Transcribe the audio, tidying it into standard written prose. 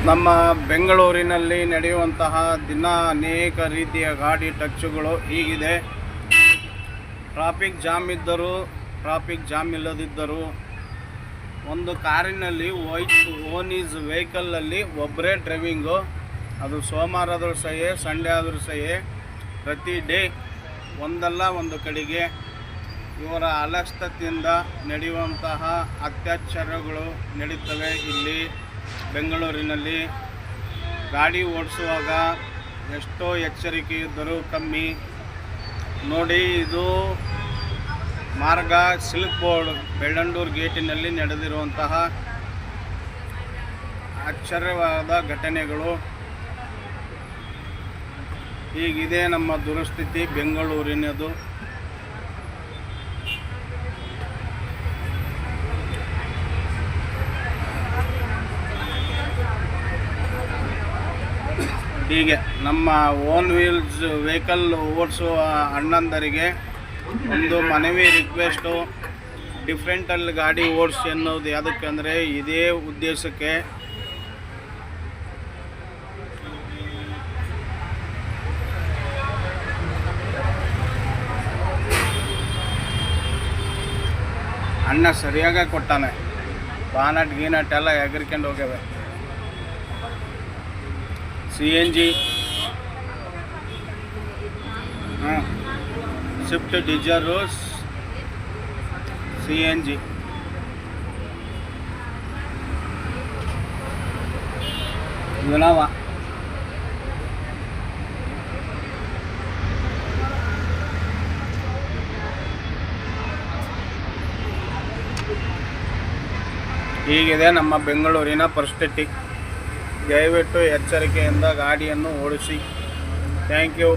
ನಮ್ಮ ಬೆಂಗಳೂರಿನಲ್ಲಿ ನಡೆಯುವಂತಹ ದಿನ ಅನೇಕ ರೀತಿಯ ಗಾಡಿ ಟಚ್ಚುಗಳು ಹೀಗಿದೆ. ಟ್ರಾಫಿಕ್ ಜಾಮ್ ಇದ್ದರೂ ಟ್ರಾಫಿಕ್ ಜಾಮ್ ಇಲ್ಲದಿದ್ದರೂ ಒಂದು ಕಾರಿನಲ್ಲಿ ಓನ್ ಈಸ್ ವೆಹಿಕಲಲ್ಲಿ ಒಬ್ಬರೇ ಡ್ರೈವಿಂಗು. ಅದು ಸೋಮವಾರ ಆದರೂ ಸಹಿ, ಸಂಡೇ ಆದರೂ ಸಹಿ, ಪ್ರತಿ ಡೇ ಒಂದಲ್ಲ ಒಂದು ಕಡೆಗೆ ಇವರ ಅಲಕ್ಷ್ಯತೆಯಿಂದ ನಡೆಯುವಂತಹ ಅತ್ಯಾಚಾರಗಳು ನಡೀತವೆ. ಇಲ್ಲಿ ಬೆಂಗಳೂರಿನಲ್ಲಿ ಗಾಡಿ ಓಡಿಸುವಾಗ ಎಷ್ಟೋ ಎಚ್ಚರಿಕೆ ಇದ್ದರೂ ಕಮ್ಮಿ. ನೋಡಿ, ಇದು ಮಾರ್ಗ ಸಿಲ್ಕ್ ಬೋರ್ಡ್ ಬೆಳ್ಳಂಡೂರು ಗೇಟಿನಲ್ಲಿ ನಡೆದಿರುವಂತಹ ಆಶ್ಚರ್ಯವಾದ ಘಟನೆಗಳು. ಹೀಗಿದೆ ನಮ್ಮ ದುರಸ್ಥಿತಿ ಬೆಂಗಳೂರಿನದು. ಹೀಗೆ ನಮ್ಮ ಓನ್ ವೀಲ್ಸ್ ವೆಹಿಕಲ್ ಓಡಿಸುವ ಅಣ್ಣಂದರಿಗೆ ಒಂದು ಮನವಿ ರಿಕ್ವೆಸ್ಟು, ಡಿಫ್ರೆಂಟಲ್ಲಿ ಗಾಡಿ ಓಡಿಸಿ ಅನ್ನೋದು ಯಾವುದಕ್ಕಂದರೆ ಇದೇ ಉದ್ದೇಶಕ್ಕೆ. ಅಣ್ಣ ಸರಿಯಾಗಿ ಕೊಟ್ಟಾನೆ, ಬಾನಟ್ ಗೀನಟ್ ಎಲ್ಲ ಎಗರ್ಕೊಂಡು ಹೋಗ್ಯವೆ. CNG, Swift Dzire, CNG. ಇಲ್ಲವ ಹೀಗಿದೆ ನಮ್ಮ ಬೆಂಗಳೂರಿನ ಪರಿಸ್ಥಿತಿ. ದಯವಿಟ್ಟು ಎಚ್ಚರಿಕೆಯಿಂದ ಗಾಡಿಯನ್ನು ಓಡಿಸಿ. Thank you.